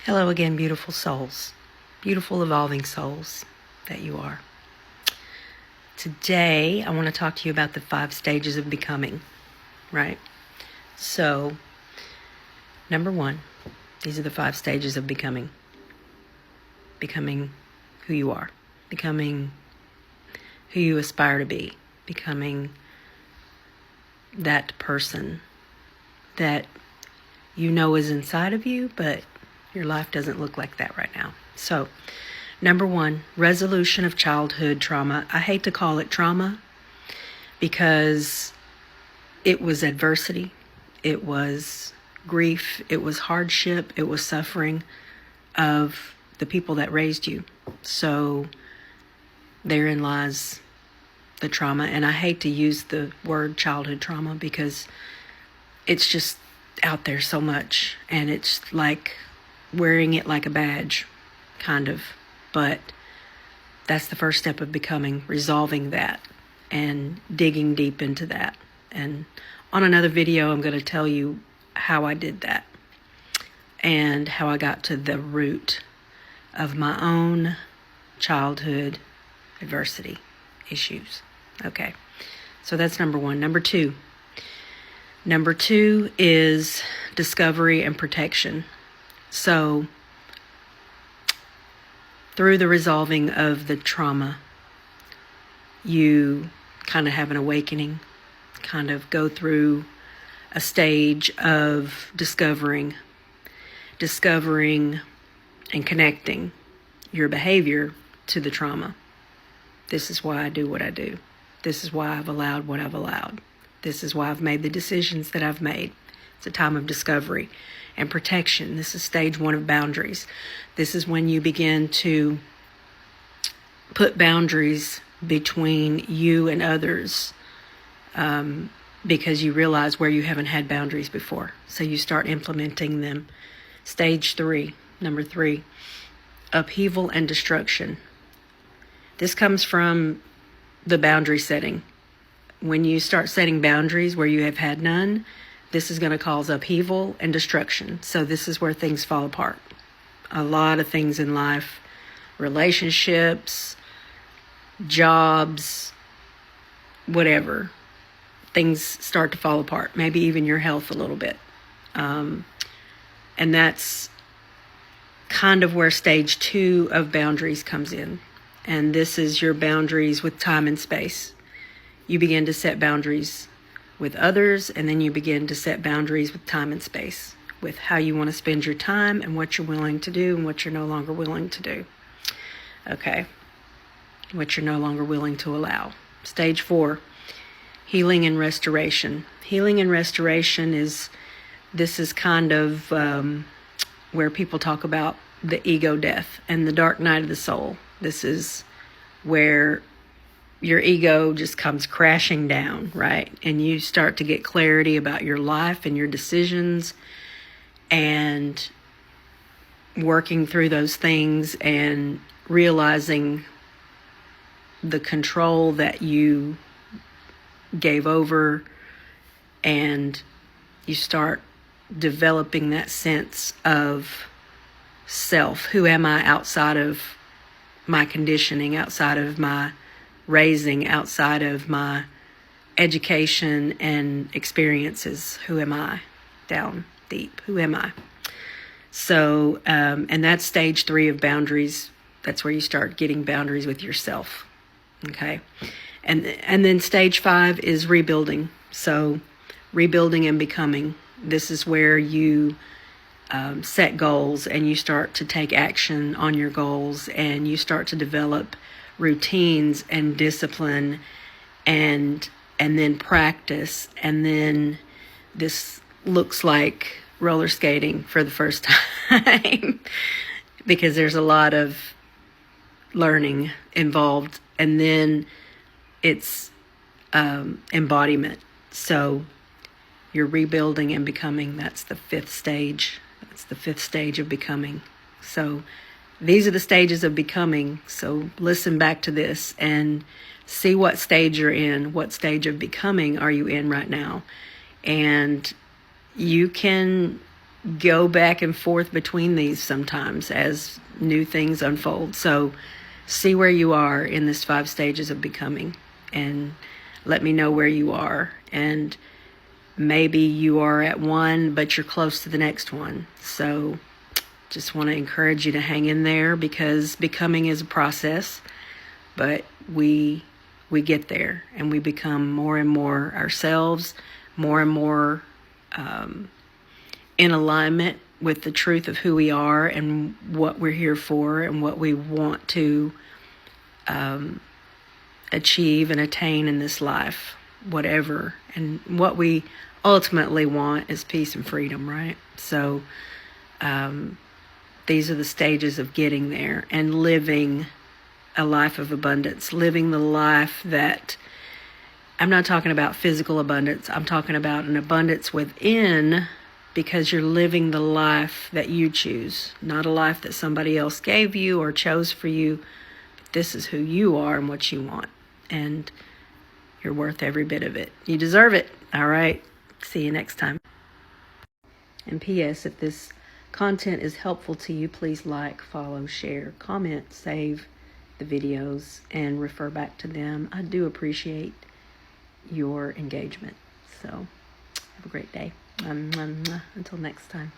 Hello again, beautiful souls, beautiful evolving souls that you are. Today, I want to talk to you about the 5 stages of becoming, right? So, number 1, these are the 5 stages of becoming. Becoming who you are, becoming who you aspire to be, becoming that person that you know is inside of you, but your life doesn't look like that right now. So, number 1, resolution of childhood trauma. I hate to call it trauma because it was adversity, it was grief, it was hardship, it was suffering of the people that raised you. So, therein lies the trauma. And I hate to use the word childhood trauma because it's just out there so much, and it's like wearing it like a badge, kind of. But that's the first step of becoming, resolving that and digging deep into that. And on another video, I'm going to tell you how I did that and how I got to the root of my own childhood adversity issues. Okay, so that's number 1. Number 2 is discovery and protection. So, through the resolving of the trauma, you kind of have an awakening, kind of go through a stage of discovering and connecting your behavior to the trauma. This is why I do what I do. This is why I've allowed what I've allowed. This is why I've made the decisions that I've made. It's a time of discovery and protection. This is stage 1 of boundaries. This is when you begin to put boundaries between you and others because you realize where you haven't had boundaries before. So you start implementing them. Stage 3, number 3, upheaval and destruction. This comes from the boundary setting. When you start setting boundaries where you have had none, this is going to cause upheaval and destruction. So this is where things fall apart. A lot of things in life, relationships, jobs, whatever, things start to fall apart. Maybe even your health a little bit. And that's kind of where stage 2 of boundaries comes in. And this is your boundaries with time and space. You begin to set boundaries with others, and then you begin to set boundaries with time and space, with how you want to spend your time and what you're willing to do and what you're no longer willing to do. Okay, what you're no longer willing to allow. Stage 4, healing and restoration. Healing and restoration is kind of where people talk about the ego death and the dark night of the soul. This is where your ego just comes crashing down, right? And you start to get clarity about your life and your decisions and working through those things and realizing the control that you gave over, and you start developing that sense of self. Who am I outside of my conditioning, outside of my raising, outside of my education and experiences? Who am I? Down deep. Who am I? So, and that's stage 3 of boundaries. That's where you start getting boundaries with yourself. Okay. And then stage 5 is rebuilding. So, rebuilding and becoming. This is where you set goals and you start to take action on your goals, and you start to develop routines and discipline and then practice. And then this looks like roller skating for the first time because there's a lot of learning involved. And then it's embodiment. So you're rebuilding and becoming. That's the 5th stage. That's the 5th stage of becoming. So these are the stages of becoming. So listen back to this and see what stage you're in. What stage of becoming are you in right now? And you can go back and forth between these sometimes as new things unfold. So see where you are in this 5 stages of becoming, and let me know where you are. And maybe you are at one, but you're close to the next one. So just want to encourage you to hang in there, because becoming is a process, but we get there and we become more and more ourselves, more and more in alignment with the truth of who we are and what we're here for and what we want to achieve and attain in this life, whatever. And what we ultimately want is peace and freedom, right? So these are the stages of getting there and living a life of abundance, living the life that, I'm not talking about physical abundance, I'm talking about an abundance within, because you're living the life that you choose, not a life that somebody else gave you or chose for you. This is who you are and what you want, and you're worth every bit of it. You deserve it. All right. See you next time. And P.S. if this content is helpful to you, please like, follow, share, comment, save the videos, and refer back to them. I do appreciate your engagement. So have a great day. Until next time.